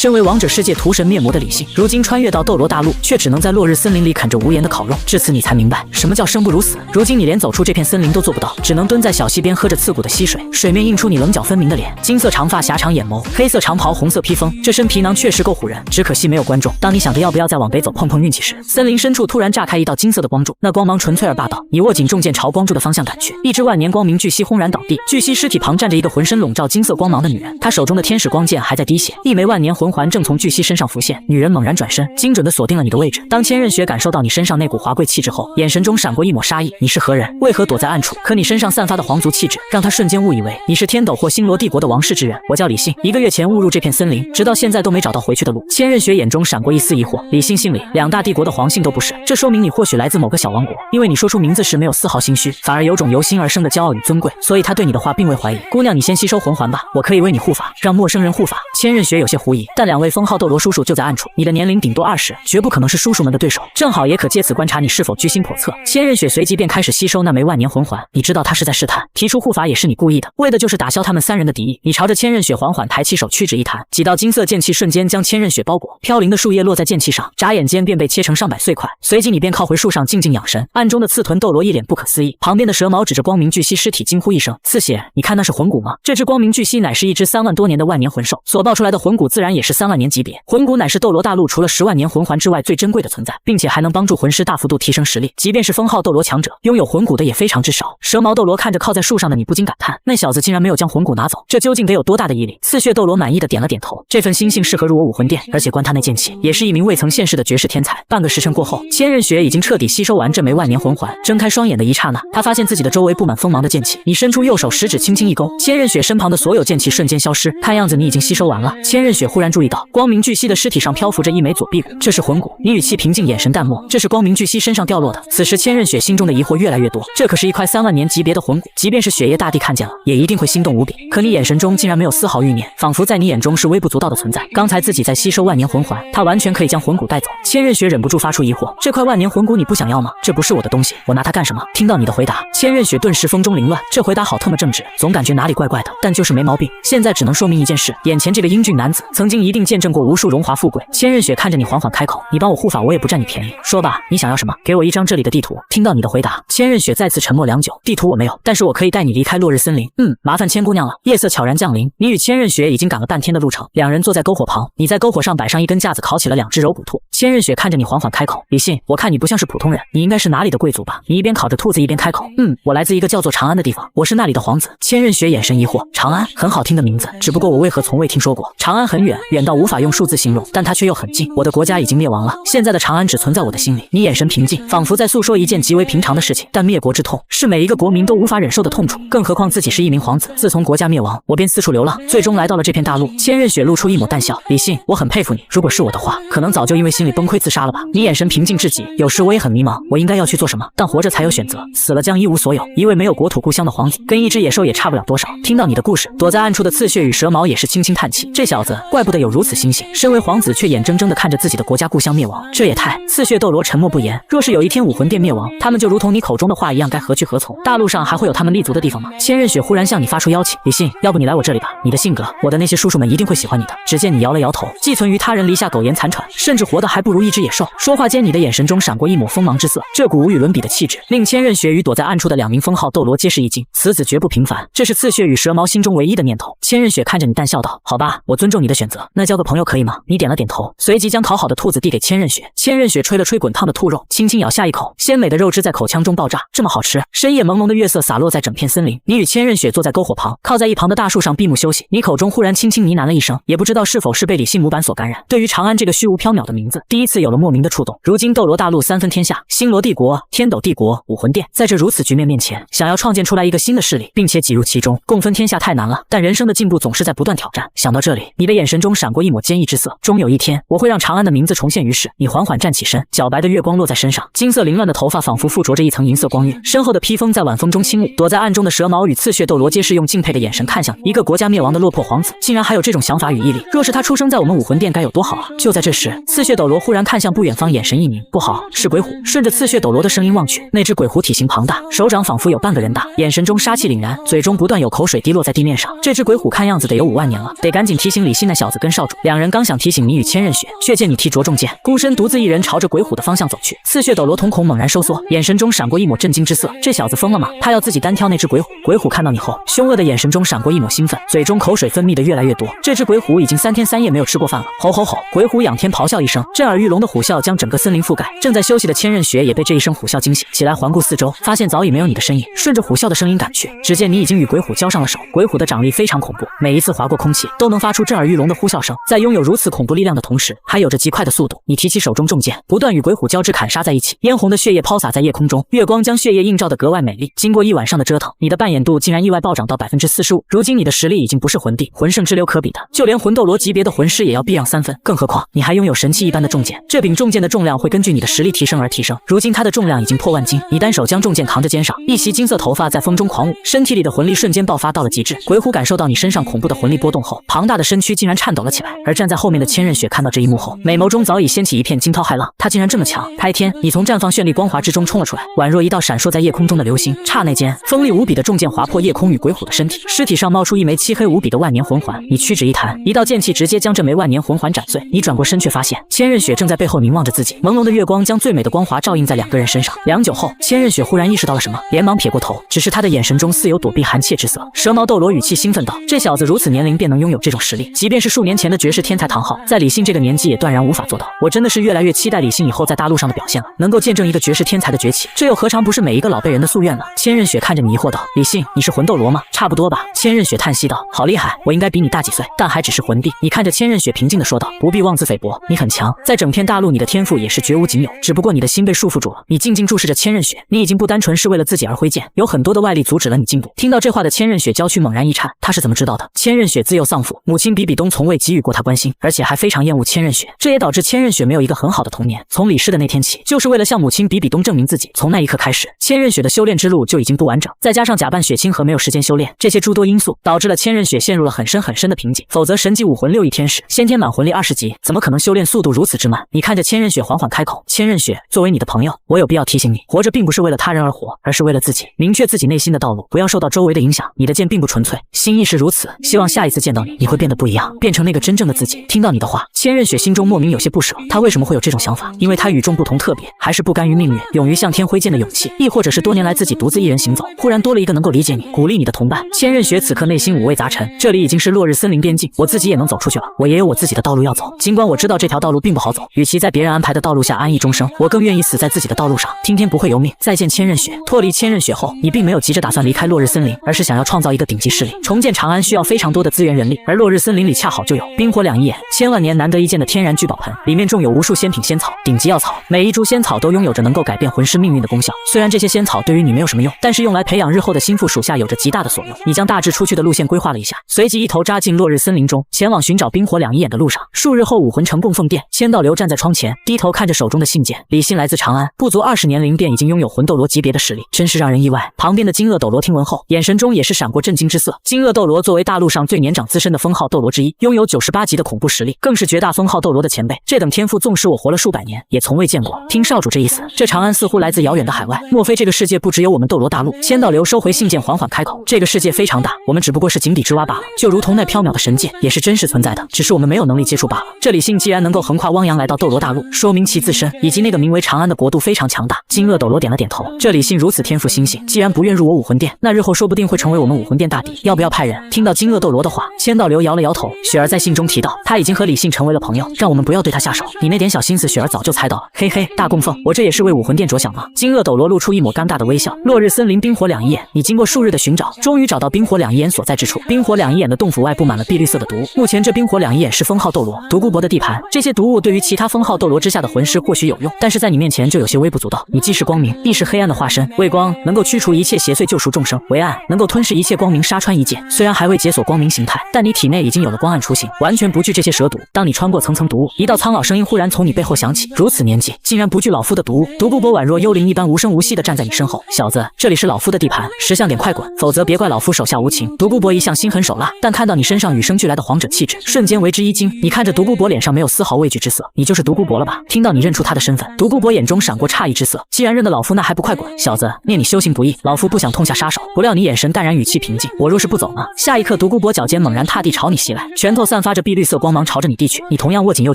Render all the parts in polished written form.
身为王者世界屠神灭魔的李信，如今穿越到斗罗大陆，却只能在落日森林里啃着无言的烤肉。至此你才明白什么叫生不如死。如今你连走出这片森林都做不到，只能蹲在小溪边喝着刺骨的溪水，水面映出你棱角分明的脸，金色长发狭长眼眸，黑色长袍红色披风，这身皮囊确实够唬人，只可惜没有观众。当你想着要不要再往北走碰碰运气时，森林深处突然炸开一道金色的光柱，那光芒纯粹而霸道。你握紧重剑朝光柱的方向赶去，一只万年光明巨蜥轰然倒地，巨蜥尸体旁站着一个浑身笼罩金色光芒的女人，她手中的天使光剑还在滴血，一枚万年魂环正从巨蜥身上浮现。女人猛然转身，精准地锁定了你的位置。当千仞雪感受到你身上那股华贵气质后，眼神中闪过一抹杀意。你是何人？为何躲在暗处？可你身上散发的皇族气质，让她瞬间误以为你是天斗或星罗帝国的王室之人。我叫李信，1个月前误入这片森林，直到现在都没找到回去的路。千仞雪眼中闪过一丝疑惑，李信姓李，2大帝国的皇姓都不是，这说明你或许来自某个小王国，因为你说出名字时没有丝毫心虚，反而有种由心而生的骄傲与尊贵，所以他对你的话并未怀疑。姑娘，你先吸收魂环吧，我可以为你护法，让陌生人护法。千仞雪有些狐疑，但2位封号斗罗叔叔就在暗处，你的年龄顶多20，绝不可能是叔叔们的对手，正好也可借此观察你是否居心叵测。千仞雪随即便开始吸收那枚万年魂环，你知道他是在试探，提出护法也是你故意的，为的就是打消他们3人的敌意。你朝着千仞雪缓缓抬起手，屈指一弹，几道金色剑气瞬间将千仞雪包裹，飘零的树叶落在剑气上，眨眼间便被切成上百碎块。随即你便靠回树上静静养神，暗中的刺豚斗罗一脸不可思议，旁边的蛇矛指着光明巨蜥尸体惊呼一声：刺血，你看那是魂骨吗？这只光明巨蜥乃是一只3万多年的万年魂兽，所爆出来的魂骨自然也是3万年级别。魂骨乃是斗罗大陆除了10万年魂环之外最珍贵的存在，并且还能帮助魂师大幅度提升实力，即便是封号斗罗强者，拥有魂骨的也非常之少。蛇矛斗罗看着靠在树上的你不禁感叹，那小子竟然没有将魂骨拿走，这究竟得有多大的毅力？刺血斗罗满意的点了点头，这份心性适合入我武魂殿，而且观他那剑气，也是一名未曾现世的绝世天才。半个时辰过后，千仞雪已经彻底吸收完这枚万年魂环，睁开双眼的一刹那，他发现自己的周围布满锋芒的剑气。你伸出右手，食指轻轻一勾，千仞雪身旁的所有剑气瞬间消失，看样子你已经吸收完了。千仞雪忽然注意到，光明巨蜥的尸体上漂浮着一枚左臂骨，这是魂骨。你语气平静，眼神淡漠，这是光明巨蜥身上掉落的。此时千仞雪心中的疑惑越来越多，这可是一块3万年级别的魂骨，即便是雪夜大帝看见了，也一定会心动无比。可你眼神中竟然没有丝毫欲念，仿佛在你眼中是微不足道的存在。刚才自己在吸收万年魂环，他完全可以将魂骨带走。千仞雪忍不住发出疑惑，这块万年魂骨你不想要吗？这不是我的东西，我拿它干什么？听到你的回答，千仞雪顿时风中凌乱，这回答好特么正直，总感觉哪里怪怪的，但就是没毛病。现在只能说明一件事，眼前这个英俊男子曾经一定见证过无数荣华富贵。千仞雪看着你缓缓开口，你帮我护法，我也不占你便宜，说吧，你想要什么？给我一张这里的地图。听到你的回答，千仞雪再次沉默良久，地图我没有，但是我可以带你离开落日森林。麻烦千姑娘了。夜色悄然降临，你与千仞雪已经赶了半天的路程，两人坐在篝火旁，你在篝火上摆上一根架子，烤起了2只柔骨兔。千仞雪看着你缓缓开口，李信，我看你不像是普通人，你应该是哪里的贵族吧？你一边烤着兔子一边开口，我来自一个叫做长安的地方，我是那里的皇子。千仞雪眼神疑惑，长安，很好听的名字，只不过我为何从未听说过？长安很远，远到无法用数字形容，但它却又很近。我的国家已经灭亡了，现在的长安只存在我的心里。你眼神平静，仿佛在诉说一件极为平常的事情，但灭国之痛是每一个国民都无法忍受的痛楚，更何况自己是一名皇子。自从国家灭亡，我便四处流浪，最终来到了这片大陆。千仞雪露出一抹淡笑，李信，我很佩服你，如果是我的话，可能早就因为心理崩溃自杀了吧。你眼神平静至极，有时我也很迷茫，我应该要去做什么？但活着才有选择，死了将一无所有。一位没有国土故乡的皇子，跟一只野兽也差不了多少。听到你的故事，躲在暗处的刺血与蛇矛也是轻轻叹气，这小子怪不得有如此心性，身为皇子却眼睁睁地看着自己的国家故乡灭亡，这也太……刺血斗罗沉默不言，若是有一天武魂殿灭亡，他们就如同你口中的话一样，该何去何从？大陆上还会有他们立足的地方吗？千仞雪忽然向你发出邀请，李信，要不你来我这里吧，你的性格，我的那些叔叔们一定会喜欢你的。只见你摇了摇头，寄存于他人篱下苟延残喘，甚至活得还不如一只野兽。说话间，你的眼神中闪过一抹锋芒之色，这股无与伦比的气质，令千仞雪与躲在暗处的2名封号斗罗皆是一惊。此子绝不平凡，这是刺血与蛇矛心中唯一的念头。千仞雪看着你淡笑道：“好吧，我尊重你的选择，那交个朋友可以吗？”你点了点头，随即将烤好的兔子递给千仞雪。千仞雪吹了吹滚烫的兔肉，轻轻咬下一口，鲜美的肉汁在口腔中爆炸，这么好吃！深夜朦胧的月色洒落在整片森林，你与千仞雪坐在篝火旁，靠在一旁的大树上闭目休息。你口中忽然轻轻呢喃了一声，也不知道是否是被李信模板所感染，对于长安这个虚无缥缈的名字，第一次有了莫名的触动。如今斗罗大陆3分天下，星罗帝国、天斗帝国、武魂殿，在这如此局面面前，想要创建出来一个新的势力，并且挤入其中，共分天下太难了。但人生的进步总是在不断挑战。想到这里，你的眼神中闪过一抹坚毅之色。终有一天，我会让长安的名字重现于世。你缓缓站起身，皎白的月光落在身上，金色凌乱的头发仿佛附着着一层银色光晕，身后的披风在晚风中轻舞。躲在暗中的蛇矛与刺血斗罗皆是用敬佩的眼神看向你。一个国家灭亡的落魄皇子，竟然还有这种想法与毅力。若是他出生在我们武魂殿，该有多好啊！就在这时，刺血斗罗忽然看向不远方，眼神一凝，不好，是鬼虎。顺着刺血斗罗的声音望去，那只鬼虎体型庞大，手掌仿佛有半个人大，眼神中杀气凛然，嘴中不断有口水滴落在地面上。这只鬼虎看样子得有5万年了，得赶紧提醒李信那小子跟跟少主。两人刚想提醒你与千仞雪，却见你提着重剑，孤身独自一人朝着鬼虎的方向走去。刺血斗罗瞳孔猛然收缩，眼神中闪过一抹震惊之色。这小子疯了吗？他要自己单挑那只鬼虎？鬼虎看到你后，凶恶的眼神中闪过一抹兴奋，嘴中口水分泌的越来越多。这只鬼虎已经3天3夜没有吃过饭了。吼吼吼！鬼虎仰天咆哮一声，震耳欲聋的虎啸将整个森林覆盖。正在休息的千仞雪也被这一声虎啸惊醒，起来环顾四周，发现早已没有你的身影，顺着虎啸的声音赶去。只见你已经与鬼虎交上了手。鬼虎的掌力非常恐怖，每一次划过空气都能发出震耳欲聋的呼啸声，在拥有如此恐怖力量的同时，还有着极快的速度。你提起手中重剑，不断与鬼虎交织砍杀在一起，嫣红的血液抛洒在夜空中，月光将血液映照得格外美丽。经过一晚上的折腾，你的扮演度竟然意外暴涨到45%。如今你的实力已经不是魂帝、魂圣之流可比的，就连魂斗罗级别的魂师也要避让3分，更何况你还拥有神器一般的重剑。这柄重剑的重量会根据你的实力提升而提升，如今它的重量已经破万斤，你单手将重剑扛着肩上，一袭金色头发在风中狂舞，身体里的魂力瞬间爆发到了极致。鬼虎感受到你身上恐怖的魂力波动后，庞大的身躯竟然颤抖了起来。而站在后面的千仞雪看到这一幕后，美眸中早已掀起一片惊涛骇浪。他竟然这么强！开天，你从绽放绚丽光华之中冲了出来，宛若一道闪烁在夜空中的流星。刹那间，锋利无比的重剑划破夜空与鬼虎的身体，尸体上冒出一枚漆黑无比的万年魂环。你屈指一弹，一道剑气直接将这枚万年魂环斩碎。你转过身，却发现千仞雪正在背后凝望着自己。朦胧的月光将最美的光华照映在两个人身上。良久后，千仞雪忽然意识到了什么，连忙撇过头，只是他的眼神中似有躲避寒切之色。蛇矛斗罗语气兴奋道：“这小子如此年龄便能拥有这种实力，即便是数年前的绝世天才唐昊，在李信这个年纪也断然无法做到。我真的是越来越期待李信以后在大陆上的表现了，能够见证一个绝世天才的崛起，这又何尝不是每一个老辈人的夙愿呢？”千仞雪看着你疑惑道：“李信，你是魂斗罗吗？差不多吧。”千仞雪叹息道：“好厉害，我应该比你大几岁，但还只是魂帝。”你看着千仞雪平静地说道：“不必妄自菲薄，你很强，在整片大陆你的天赋也是绝无仅有，只不过你的心被束缚住了。”你静静注视着千仞雪，你已经不单纯是为了自己而挥剑，有很多的外力阻止了你进步。听到这话的千仞雪娇躯猛然一颤，她是怎么知道的？千仞雪自幼丧父，母亲比比东从未给予过她关心，而且还非常厌恶千仞雪，这也导致千仞雪没有一个很好的童年。从李氏的那天起，就是为了向母亲比比东证明自己。从那一刻开始，千仞雪的修炼之路就已经不完整，再加上假扮雪清河没有时间修炼，这些诸多因素导致了千仞雪陷入了很深很深的瓶颈。否则神级武魂6亿天使，先天满魂力20级，怎么可能修炼速度如此之慢？你看着千仞雪缓缓开口：“千仞雪，作为你的朋友，我有必要提醒你，活着并不是为了他人而活，而是为了自己。明确自己内心的道路，不要受到周围的影响。你的剑并不纯粹，心意是如此。希望下一次见到你，你会变得不一样，变成那个真正的自己。”听到你的话，千仞雪心中莫名有些不舍。她为什么会有这种想法？因为她与众不同，特别，还是不甘于命运，勇于向天挥剑的勇气，亦或者是多年来自己独自一人行走，忽然多了一个能够理解你、鼓励你的同伴。千仞雪此刻内心五味杂陈，这里已经是落日森林边境，我自己也能走出去了，我也有我自己的道路要走。尽管我知道这条道路并不好走，与其在别人安排的道路下安逸终生，我更愿意死在自己的道路上，听天不会由命。再见千仞雪。脱离千仞雪后，你并没有急着打算离开落日森林，而是想要创造一个顶级势力。重建长安需要非常多的资源人力，而落日森林里恰好就有冰火两仪眼，千万年难得一见的天然聚宝盆，里面种有无数仙品仙草、顶级药草，每一株仙草都拥有着能够改变魂师命运的功效。虽然这些仙草对于你没有什么用，但是用来培养日后的心腹属下有着极大的所用。你将大致出去的路线规划了一下，随即一头扎进落日森林中，前往寻找冰火两仪眼的路上。数日后，武魂城供奉殿，千道流站在窗前，低头看着手中的信件。李信来自长安，不足20年龄便已经拥有魂斗罗级别的实力，真是让人意外。旁边的金鳄斗罗听闻后，眼神中也是闪过震惊之色。金鳄斗罗作为大陆上最年长资深的封号斗罗之一，拥有98级的恐怖实力，更是绝大封号斗罗的前辈。这等天赋，纵使我活了数百年，也从未见过。听少主这意思，这长安似乎来自遥远的海外，莫非这个世界不只有我们斗罗大陆？千道流收回信件，缓缓开口：“这个世界非常大，我们只不过是井底之蛙罢了，就如同那缥缈的神界，也是真实存在的，只是我们没有能力接触罢了。这李信既然能够横跨汪洋来到斗罗大陆，说明其自身以及那个名为长安的国度非常强大。”金鳄斗罗点了点头，这李信如此天赋星星，既然不愿入我武魂殿，那日后说不定会成为我们武魂殿大敌，要不要派人？听到金鳄斗罗的话，千道流摇了摇头。雪儿在信中提到，他已经和李信成为了朋友，让我们不要对他下手。你那点小心思，雪儿早就猜到了。嘿嘿，大供奉，我这也是为武魂殿着想嘛。金鳄斗罗露出一抹尴尬的微笑。落日森林冰火两仪眼，你经过数日的寻找，终于找到冰火两仪眼所在之处。冰火两仪眼的洞府外布满了碧绿色的毒物，目前这冰火两仪眼是封号斗罗独孤博的地盘，这些毒物对于其他封号斗罗之下的魂师或许有用，但是在你面前就有些微不足道。你既是光明，亦是黑暗的化身，为光能够驱除一切邪祟，救赎众生，为暗能够吞噬一切光明，杀穿一剑。虽然还未解锁光明形态，但你体内已经有了光暗雏形，完全不惧这些蛇毒。当你穿过层层毒雾，一道苍老声音忽然从你背后响起：“如此年纪，竟然不惧老夫的毒物！”独孤博宛若幽灵一般无声无息地站在你身后：“小子，这里是老夫的地盘，识相点快滚，否则别怪老夫手下无情。”独孤博一向心狠手辣，但看到你身上与生俱来的皇者气质，瞬间为之一惊。你看着独孤博脸上没有丝毫畏惧之色，你就是独孤博了吧？听到你认出他的身份，独孤博眼中闪过诧异之色。既然认得老夫，那还不快滚！小子，念你修行不易，老夫不想痛下杀手，不料你眼神淡然，语气平静。我若是不走呢？下一刻，独孤博脚尖猛然踏地朝你袭来，拳头散散发着碧绿色光芒朝着你递去，你同样握紧右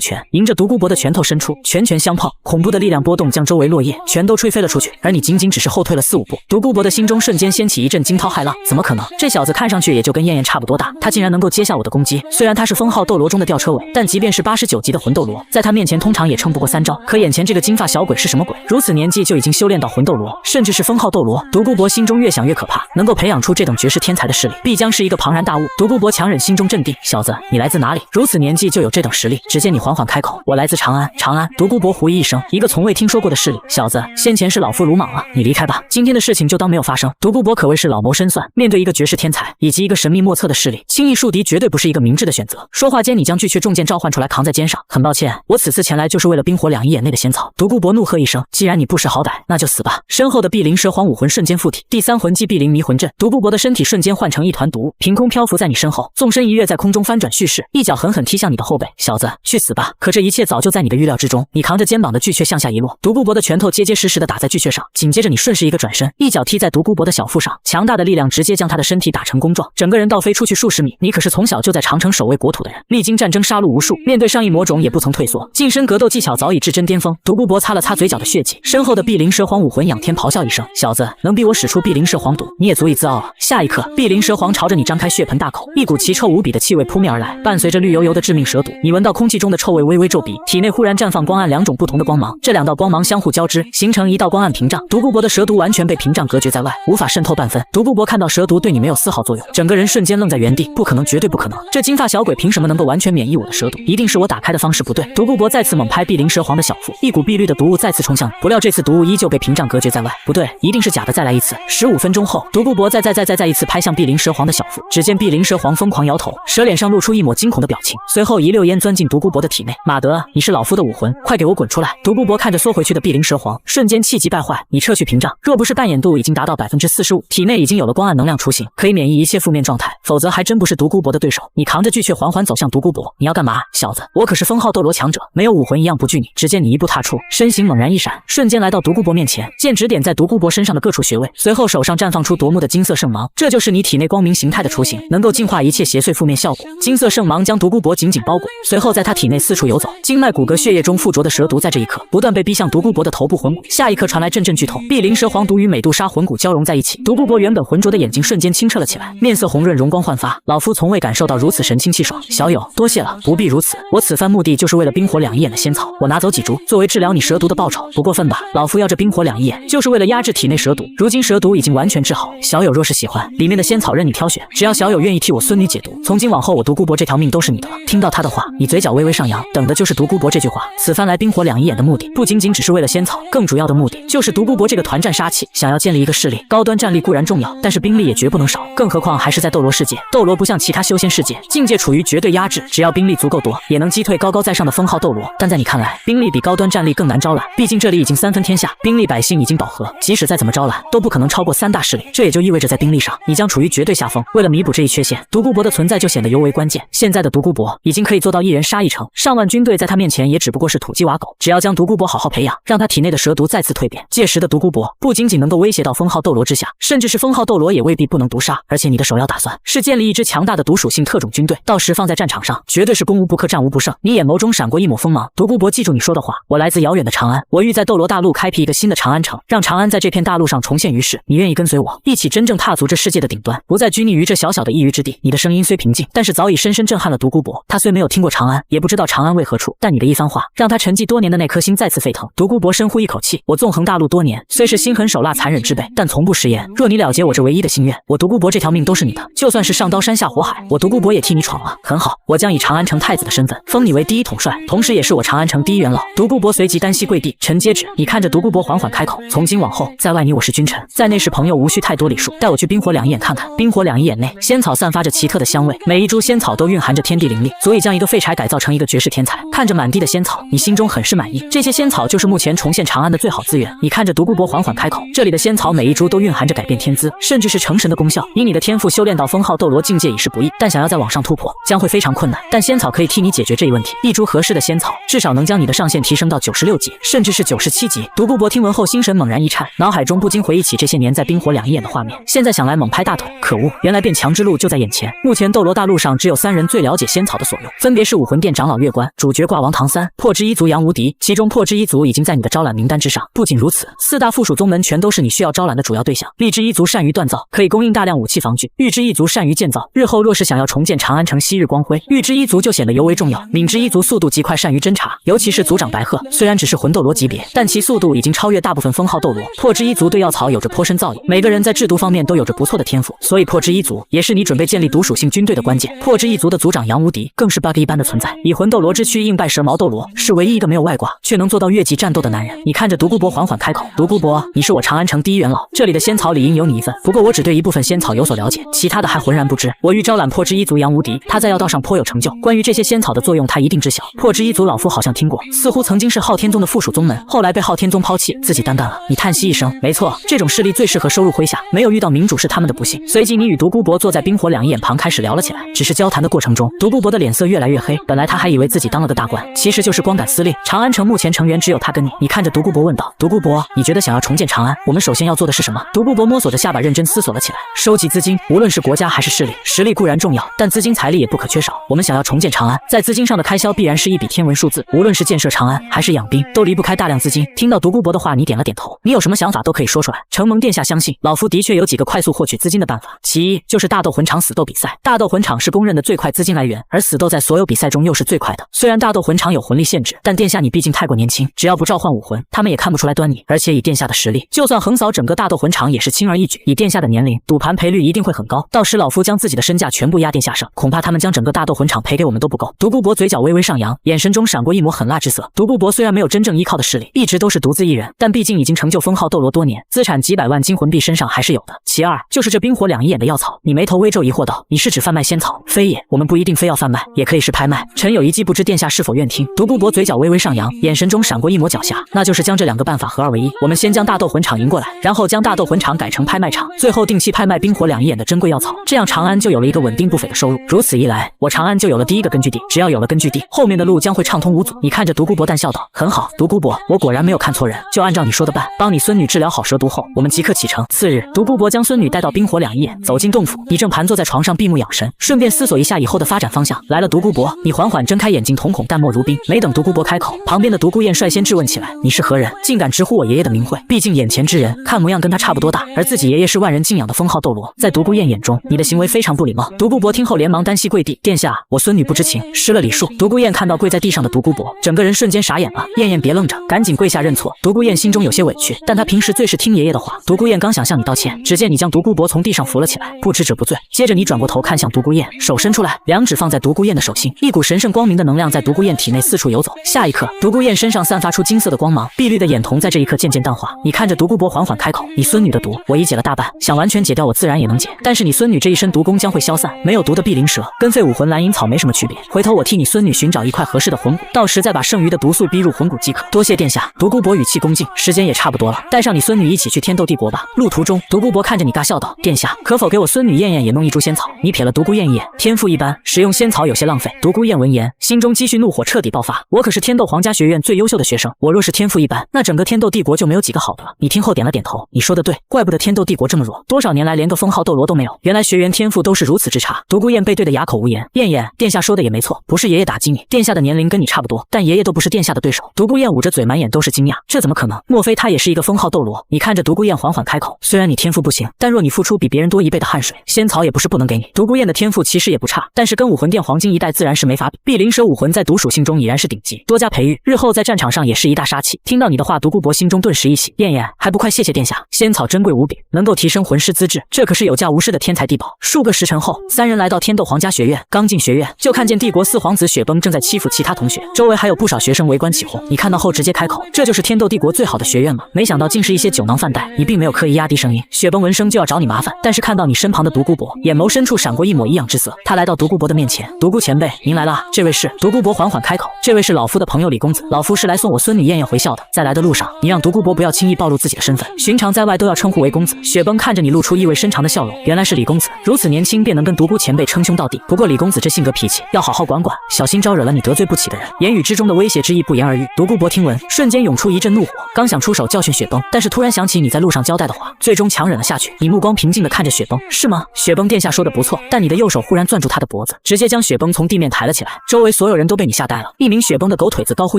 拳，迎着独孤博的拳头伸出，拳拳相碰，恐怖的力量波动将周围落叶全都吹飞了出去，而你仅仅只是后退了4、5步。独孤博的心中瞬间掀起一阵惊涛骇浪，怎么可能？这小子看上去也就跟燕燕差不多大，他竟然能够接下我的攻击。虽然他是封号斗罗中的吊车尾，但即便是89级的魂斗罗，在他面前通常也撑不过3招。可眼前这个金发小鬼是什么鬼？如此年纪就已经修炼到魂斗罗，甚至是封号斗罗。独孤博心中越想越可怕，能够培养出这等绝世天才的势力，必将是一个庞然大物。独孤博强忍心中镇定，小子，你来自哪里？如此年纪就有这等实力？只见你缓缓开口，我来自长安。长安。独孤博狐疑一声，一个从未听说过的势力。小子，先前是老夫鲁莽了，你离开吧，今天的事情就当没有发生。独孤博可谓是老谋深算，面对一个绝世天才以及一个神秘莫测的势力，轻易树敌绝对不是一个明智的选择。说话间，你将巨阙重剑召唤出来扛在肩上。很抱歉，我此次前来就是为了冰火两仪眼内的仙草。独孤博怒喝一声，既然你不识好歹，那就死吧。身后的碧鳞蛇皇武魂瞬间附体，第3魂技碧鳞迷魂阵。独孤博的身体瞬间换成一团毒雾，凭空漂浮在你身后，纵身一跃，在空中翻转蓄势，一脚狠狠踢向你的后背。小子，去死吧！可这一切早就在你的预料之中。你扛着肩膀的巨阙向下一落，独孤博的拳头结结实实的打在巨阙上，紧接着你顺势一个转身，一脚踢在独孤博的小腹上，强大的力量直接将他的身体打成弓状，整个人倒飞出去数十米。你可是从小就在长城守卫国土的人，历经战争杀戮无数，面对上亿魔种也不曾退缩，近身格斗技巧早已至臻巅峰。独孤博擦了擦嘴角的血迹，身后的碧鳞蛇皇武魂仰天咆哮一声，小子，能逼我使出碧鳞蛇皇毒，你也足以自傲了。下一刻，碧鳞蛇皇朝着你张开血盆大口，一股奇臭无比的气味扑面而来，伴随着绿油油的致命蛇毒，你闻到空气中的臭味，微微皱鼻，体内忽然绽放光暗2种不同的光芒，这2道光芒相互交织，形成一道光暗屏障。独孤博的蛇毒完全被屏障隔绝在外，无法渗透半分。独孤博看到蛇毒对你没有丝毫作用，整个人瞬间愣在原地，不可能，绝对不可能！这金发小鬼凭什么能够完全免疫我的蛇毒？一定是我打开的方式不对。独孤博再次猛拍碧鳞蛇皇的小腹，一股碧绿的毒雾再次冲向你，不料这次毒雾依旧被屏障隔绝在外。不对，一定是假的，再来一次。15分钟后，独孤博再一次拍向碧鳞蛇皇的小腹，只见碧鳞蛇皇疯狂摇头，蛇脸上露出一抹惊恐的表情，随后一溜烟钻进独孤博的体内。马德，你是老夫的武魂，快给我滚出来！独孤博看着缩回去的碧鳞蛇皇，瞬间气急败坏，你撤去屏障，若不是扮演度已经达到45%，体内已经有了光暗能量雏形，可以免疫一切负面状态，否则还真不是独孤博的对手。你扛着巨阙缓缓走向独孤博，你要干嘛？小子，我可是封号斗罗强者，没有武魂一样不惧你。只见你一步踏出，身形猛然一闪，瞬间来到独孤博面前，剑指点在独孤博身上的各处穴位，随后手上绽放出夺目的金色圣芒，这就是你体内光明形态的雏形，能够净化一切邪祟负面效果。金色圣芒将独孤博紧紧包裹，随后在他体内四处游走，经脉骨骼血液中附着的蛇毒在这一刻不断被逼向独孤博的头部魂骨，下一刻传来阵阵剧痛，碧鳞蛇皇毒与美杜莎魂骨交融在一起，独孤博原本浑浊的眼睛瞬间清澈了起来，面色红润，容光焕发。老夫从未感受到如此神清气爽。小友，多谢了，不必如此，我此番目的就是为了冰火两仪眼的仙草，我拿走几株作为治疗你蛇毒的报酬，不过分吧？老夫要这冰火两仪眼就是为了压制体内蛇毒，如今蛇毒已经完全治好，小友若是喜欢，里面的仙草任你挑选，只要小友愿意替我孙女解毒，从今往后我独孤博这条命都是你的了。听到他的话，你嘴角微微上扬，等的就是独孤博这句话。此番来冰火两仪眼的目的不仅仅只是为了仙草，更主要的目的就是独孤博这个团战杀器，想要建立一个势力，高端战力固然重要，但是兵力也绝不能少，更何况还是在斗罗世界。斗罗不像其他修仙世界，境界处于绝对压制，只要兵力足够多，也能击退高高在上的封号斗罗。但在你看来，兵力比高端战力更难招揽，毕竟这里已经3分天下，兵力百姓已经饱和，即使再怎么招揽，都不可能超过3大势力。这也就意味着在兵力上，你将处于绝对下风。为了弥补这一缺陷，独孤博的存在就显得尤为关键。现在的独孤博已经可以做到一人杀一城，上万军队在他面前也只不过是土鸡瓦狗。只要将独孤博好好培养，让他体内的蛇毒再次蜕变，届时的独孤博不仅仅能够威胁到封号斗罗之下，甚至是封号斗罗也未必不能毒杀。而且你的首要打算是建立一支强大的毒属性特种军队，到时放在战场上，绝对是攻无不克，战无不胜。你眼眸中闪过一抹锋芒，独孤博，记住你说的话，我来自遥远的长安，我欲在斗罗大陆开辟一个新的长安城，让长安在这片大陆上重现于世。你愿意跟随我，一起真正踏足这世界的顶端，不再拘泥于这小小的一隅之地。你的声音虽平静，但是早已深深震撼了独孤博。他虽没有听过长安，也不知道长安为何处，但你的一番话，让他沉寂多年的那颗心再次沸腾。独孤博深呼一口气，我纵横大陆多年，虽是心狠手辣残忍之辈，但从不食言。若你了结我这唯一的心愿，我独孤博这条命都是你的，就算是上刀山下火海，我独孤博也替你闯了。很好，我将以长安城太子的身份封你为第一统帅，同时也是我长安城第一元老。独孤博随即单膝跪地，臣接旨。你看着独孤博缓缓开口，从今往后，在外你我是君臣，在内是朋友，无需太多礼数。带我去冰火两仪眼看看。冰火两仪眼内，仙草散发着奇特的香味，每一株仙草都蕴含着天地灵力，足以将一个废柴改造成一个绝世天才。看着满地的仙草，你心中很是满意。这些仙草就是目前重现长安的最好资源。你看着独孤博缓缓开口，这里的仙草每一株都蕴含着改变天资，甚至是成神的功效。以你的天赋修炼到封号斗罗境界已是不易，但想要再往上突破，将会非常困难。但仙草可以替你解决这一问题，一株合适的仙草，至少能将你的上限提升到96级，甚至是97级。独孤博听闻后，心神猛然一颤，脑海中不禁回忆起这些年在冰火两仪眼的画面。现在想来猛拍大腿，可恶，原来变强之路就在眼前。目前斗罗大陆上只有3人最最了解仙草的所用，分别是武魂殿长老月关、主角挂王唐三、破之一族杨无敌。其中破之一族已经在你的招揽名单之上。不仅如此，4大附属宗门全都是你需要招揽的主要对象。力之一族善于锻造，可以供应大量武器防具；玉之一族善于建造，日后若是想要重建长安城昔日光辉，玉之一族就显得尤为重要。敏之一族速度极快，善于侦查，尤其是族长白鹤，虽然只是魂斗罗级别，但其速度已经超越大部分封号斗罗。破之一族对药草有着颇深造诣，每个人在制毒方面都有着不错的天赋，所以破之一族也是你准备建立毒属性军队的关键。破之一族的族长杨无敌更是 bug 一般的存在，以魂斗罗之躯硬败蛇矛斗罗，是唯一一个没有外挂却能做到越级战斗的男人。你看着独孤博缓缓开口，独孤博，你是我长安城第一元老，这里的仙草理应有你一份，不过我只对一部分仙草有所了解，其他的还浑然不知。我欲招揽破之一族杨无敌，他在药道上颇有成就，关于这些仙草的作用他一定知晓。破之一族老夫好像听过，似乎曾经是昊天宗的附属宗门，后来被昊天宗抛弃，自己单干了。你叹息一声，没错，这种势力最适合收入麾下，没有遇到明主是他们的不幸。随即你与独孤博坐在冰火两仪眼旁开始聊了起来，只是交谈的过程中，独孤博的脸色越来越黑，本来他还以为自己当了个大官，其实就是光杆司令。长安城目前成员只有他跟你。你看着独孤博问道，独孤博，你觉得想要重建长安，我们首先要做的是什么？独孤博摸索着下巴认真思索了起来，收集资金，无论是国家还是势力，实力固然重要，但资金财力也不可缺少。我们想要重建长安，在资金上的开销必然是一笔天文数字，无论是建设长安还是养兵，都离不开大量资金。听到独孤博的话，你点了点头，你有什么想法都可以说出来。承蒙殿下相信，老夫的确有几个快速获取资金的办法。其一就是大斗魂场死斗比赛，大斗魂场是公认的最快资金来源，而死斗在所有比赛中又是最快的。虽然大斗魂场有魂力限制，但殿下你毕竟太过年轻，只要不召唤武魂，他们也看不出来端倪。而且以殿下的实力，就算横扫整个大斗魂场也是轻而易举。以殿下的年龄，赌盘赔率一定会很高，到时老夫将自己的身价全部压殿下上，恐怕他们将整个大斗魂场赔给我们都不够。独孤博嘴角微微上扬，眼神中闪过一抹狠辣之色。独孤博虽然没有真正依靠的势力，一直都是独自一人，但毕竟已经成就封号斗罗多年，资产几百万金魂币身上还是有的。其二就是这冰火两仪眼的药草。你眉头微皱疑惑道，你是指贩卖仙草？非也，我们不一定非要贩卖，也可以是拍卖。臣有一计，不知殿下是否愿听？独孤博嘴角微微上扬，眼神中闪过一抹狡黠，那就是将这两个办法合二为一。我们先将大斗魂场赢过来，然后将大斗魂场改成拍卖场，最后定期拍卖冰火两仪眼的珍贵药草，这样长安就有了一个稳定不菲的收入。如此一来，我长安就有了第一个根据地，只要有了根据地，后面的路将会畅通无阻。你看着独孤博淡笑道，很好，独孤博，我果然没有看错人，就按照你说的办，帮你孙女治疗好蛇毒后，我们即刻启程。次日，独孤博将孙女带到冰火两仪眼，走进洞府，你正盘坐在床上闭目养神，顺便思索一下以后的发展方向。来了，独孤博，你缓缓睁开眼睛，瞳孔淡漠如冰。没等独孤博开口，旁边的独孤雁率先质问起来，你是何人，竟敢直呼我爷爷的名讳？毕竟眼前之人看模样跟他差不多大，而自己爷爷是万人敬仰的封号斗罗，在独孤雁眼中，你的行为非常不礼貌。独孤博听后连忙单膝跪地，殿下，我孙女不知情，失了礼数。独孤雁看到跪在地上的独孤博，整个人瞬间傻眼了。燕燕别愣着，赶紧跪下认错。独孤雁心中有些委屈，但她平时最是听爷爷的话。独孤雁刚想向你道歉，只见你将独孤博从地上扶了起来，不知者不罪。接着你转过头看向独孤雁，手伸出来，两指放在独孤雁的手心，一股神圣光明的能量在独孤雁体内四处游走。下一刻，独孤雁身上散发出金色的光芒，碧绿的眼瞳在这一刻渐渐淡化。你看着独孤博缓缓开口，你孙女的毒我已解了大半，想完全解掉我自然也能解，但是你孙女这一身毒功将会消散，没有毒的碧灵蛇跟废武魂蓝银草没什么区别，回头我替你孙女寻找一块合适的魂骨，到时再把剩余的毒素逼入魂骨即可。多谢殿下。独孤博语气恭敬，时间也差不多了，带上你孙女一起去天斗帝国吧。路途中，独孤博看着你尬笑道，殿下可否给我孙女燕燕也弄一株仙草？你瞥了独孤雁一眼，天赋一般，使用仙草有些浪费。独孤雁闻言，心中积蓄怒火彻底爆发，我可是天斗皇家学院最优秀的学生，我若是天赋一般，那整个天斗帝国就没有几个好的了。你听后点了点头，你说的对，怪不得天斗帝国这么弱，多少年来连个封号斗罗都没有，原来学员天赋都是如此之差。独孤雁被对得哑口无言。燕燕，殿下说的也没错，不是爷爷打击你，殿下的年龄跟你差不多，但爷爷都不是殿下的对手。独孤雁捂着嘴，满眼都是惊讶，这怎么可能？莫非他也是一个封号斗罗？你看着独孤雁缓缓开口，虽然你天赋不行，但若你付出比别人多1倍的汗水，仙草也不是不能给你。独孤雁的天赋其实也不差，但是跟武魂殿黄金一代自然是没法比。碧灵蛇武魂在毒属性中已然是顶级，多加培育，日后在战场上也是一大杀器。听到你的话，独孤博心中顿时一喜，燕燕还不快谢谢殿下。仙草珍贵无比，能够提升魂师资质，这可是有价无市的天才地宝。数个时辰后，三人来到天斗皇家学院，刚进学院就看见帝国4皇子雪崩正在欺负其他同学，周围还有不少学生围观起哄。你看到后直接开口，这就是天斗帝国最好的学院吗？没想到竟是一些酒囊饭袋。你并没有刻意压低声音，雪崩闻声就要找你麻烦，但是看到你身旁的独孤博，眼眸深处闪过一抹异样之色。他来到独孤博的面前，独孤前辈，您来了。这位是独孤博缓缓开口，这位是老夫的朋友李公子，老夫是来送我孙女燕燕回校的。在来的路上，你让独孤博不要轻易暴露自己的身份，寻常在外都要称呼为公子。雪崩看着你露出意味深长的笑容，原来是李公子，如此年轻便能跟独孤前辈称兄道弟。不过李公子这性格脾气要好好管管，小心招惹了你得罪不起的人。言语之中的威胁之意不言而喻。独孤博听闻，瞬间涌出一阵怒火，刚想出手教训雪崩，但是突然想起你在路上交代的话，最终强忍了下去。你目光平静地看着雪崩，是吗？雪崩殿下说的不错，但你的右手忽然攥住他的脖子。脖子，直接将雪崩从地面抬了起来。周围所有人都被你吓呆了。一名雪崩的狗腿子高呼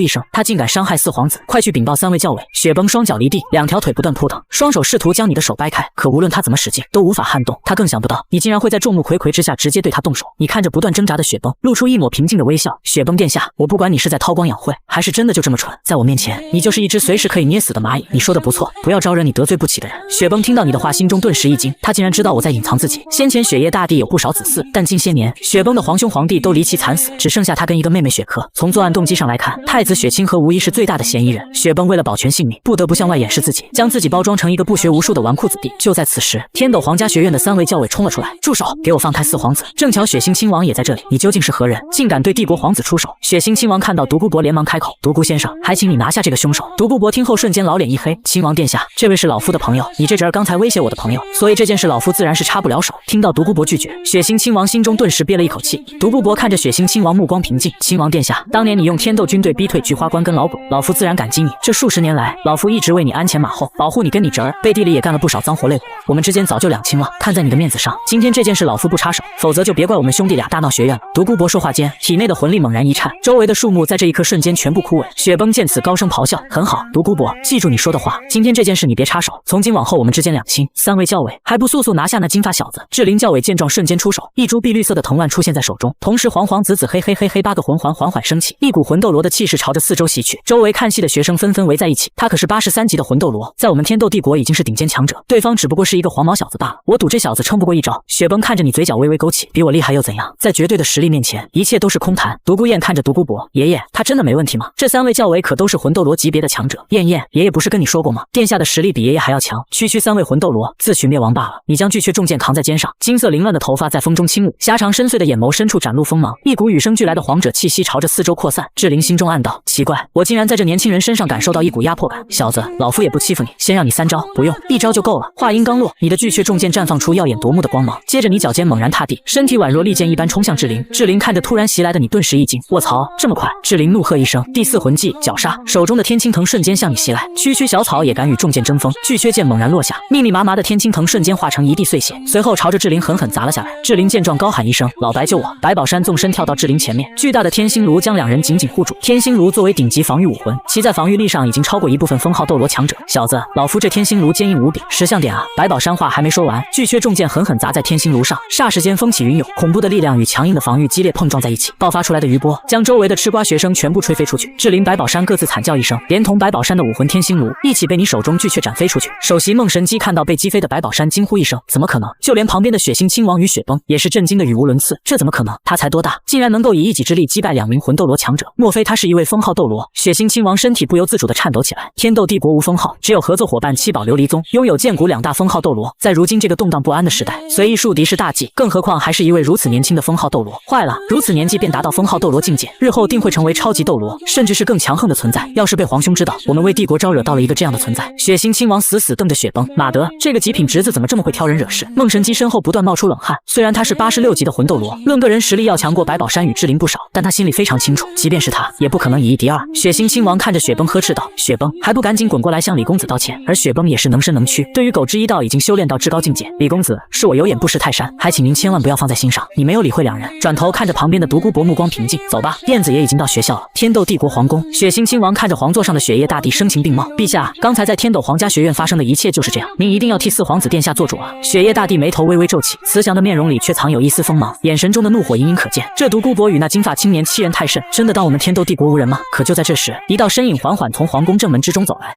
一声，他竟敢伤害四皇子，快去禀报三位教委！雪崩双脚离地，两条腿不断扑腾，双手试图将你的手掰开，可无论他怎么使劲，都无法撼动。他更想不到，你竟然会在众目睽睽之下直接对他动手。你看着不断挣扎的雪崩，露出一抹平静的微笑。雪崩殿下，我不管你是在韬光养晦，还是真的就这么蠢，在我面前，你就是一只随时可以捏死的蚂蚁。你说的不错，不要招惹你得罪不起的人。雪崩听到你的话，心中顿时一惊，他竟然知道我在隐藏自己。先前雪夜大帝有不少子嗣，但近些年，雪崩的皇兄皇帝都离奇惨死，只剩下他跟一个妹妹雪珂。从作案动机上来看，太子雪清河无疑是最大的嫌疑人。雪崩为了保全性命，不得不向外掩饰自己，将自己包装成一个不学无术的纨绔子弟。就在此时，天斗皇家学院的3位教委冲了出来，住手！给我放开四皇子！正巧雪星亲王也在这里，你究竟是何人，竟敢对帝国皇子出手？雪星亲王看到独孤博，连忙开口：独孤先生，还请你拿下这个凶手。独孤博听后瞬间老脸一黑：亲王殿下，这位是老夫的朋友，你这侄儿刚才威胁我的朋友，所以这件事老夫自然是插不了手。听到独孤博拒绝，雪星亲王心中顿时憋了一口气。独孤博看着雪星亲王，目光平静：亲王殿下，当年你用天斗军队逼退菊花关跟老卜，老夫自然感激你。这数十年来，老夫一直为你鞍前马后，保护你跟你侄儿，背地里也干了不少脏活累活，我们之间早就两清了。看在你的面子上，今天这件事老夫不插手，否则就别怪我们兄弟俩大闹学院了。独孤博说话间，体内的魂力猛然一颤，周围的树木在这一刻瞬间全部枯萎。雪崩见此高声咆哮：很好，独孤博，记住你说的话，今天这件事你别插手，从今往后我们之间两清。3位教委还不速速拿下那金发小子！志灵教委见状瞬间出手，一株碧绿色的藤蔓出现在手中，同时黄黄紫紫黑黑黑黑8个魂环缓缓升起，一股魂斗罗的气势朝着四周袭去。周围看戏的学生纷纷围在一起，他可是83级的魂斗罗，在我们天斗帝国已经是顶尖强者，对方只不过是一个黄毛小子罢了，我赌这小子撑不过一招。雪崩看着你，嘴角微微勾起，比我厉害又怎样？在绝对的实力面前，一切都是空谈。独孤雁看着独孤博，爷爷，他真的没问题吗？这3位教委可都是魂斗罗级别的强者。燕燕，爷爷不是跟你说过吗？殿下的实力比爷爷还要强，区3位魂斗罗，自取灭亡罢了。你将巨阙重剑扛在肩上，金色凌乱的头发在风中轻舞，狭长深邃的眼眸深处展露锋芒，一股与生俱来的皇者气息朝着四周扩散。志灵心中暗道，奇怪，我竟然在这年轻人身上感受到一股压迫感。小子，老夫也不欺负你，先让你3招，不用1招就够了。话音刚落，你的巨阙重剑绽放出耀眼夺目的光芒，接着你脚尖猛然踏地，身体宛若利剑一般冲向志灵。志灵看着突然袭来的你，顿时一惊，卧槽，这么快！志灵怒喝一声，第4魂技绞杀，手中的天青藤瞬间向你袭来，区区小草也敢与重剑争锋。巨阙剑猛然落下，密密麻麻的天青藤瞬间化成一地碎血，随后朝着志灵狠狠砸了下来。志灵见状高喊一声：老白救我！白宝山纵身跳到志灵前面，巨大的天星炉将两人紧紧护住。天星炉作为顶级防御武魂，其在防御力上已经超过一部分封号斗罗强者。小子，老夫这天星炉坚硬无比，识相点啊！白宝山话还没说完，巨阙重剑狠狠砸在天星炉上，霎时间风起云涌，恐怖的力量与强硬的防御激烈碰撞在一起，爆发出来的余波将周围的吃瓜学生全部吹飞出去。志灵、白宝山各自惨叫一声，连同白宝山的武魂天星炉一起被你手中巨阙斩飞出去。首席梦神姬看到被击飞的白宝山，惊呼一声：怎么可能？就连旁边的血星亲王与雪崩也是震惊的语无伦次，这怎么可能？他才多大，竟然能够以一己之力击败2名魂斗罗强者？莫非他是一位封号斗罗？血星亲王身体不由自主地颤抖起来。天斗帝国无封号，只有合作伙伴七宝琉璃宗，拥有剑骨2大封号斗罗。在如今这个动荡不安的时代，随意树敌是大忌，更何况还是一位如此年轻的封号斗罗。坏了，如此年纪便达到封号斗罗境界，日后定会成为超级斗罗，甚至是更强横的存在。要是被皇兄知道，我们为帝国招惹到了一个这样的存在。血星亲王死死瞪着雪崩，马德，这个极品侄子怎么这么会挑人惹事？梦神姬身后不断冒出冷汗，虽然他是86级的魂斗罗，论个人实力要强过白宝山与志灵不少，但他心里非常清楚，即便是他，也不可能以1敌2。血星亲王看着雪崩呵斥道：雪崩，还不赶紧滚过来向李公子道歉？而雪崩也是能伸能屈，对于狗之一道已经修炼到至高境界。李公子，是我有眼不识泰山，还请您千万不要放在心上。你没有理会两人，转头看着旁边的独孤博，目光平静。走吧，燕子也已经到学校了。天斗帝国皇宫，血星亲王看着皇座上的雪夜大帝，声情并茂：陛下，刚才在天斗皇家学院发生的一切就是这样，您一定要替4皇子殿下做主啊！雪夜大帝眉头微微皱起，慈祥的面容里却藏有一丝锋芒，眼神中的怒火隐隐可见。这独孤博与那金发青年欺人太甚，真的当我们天斗帝国无人吗？可就在这时，一道身影缓缓从皇宫正门之中走来。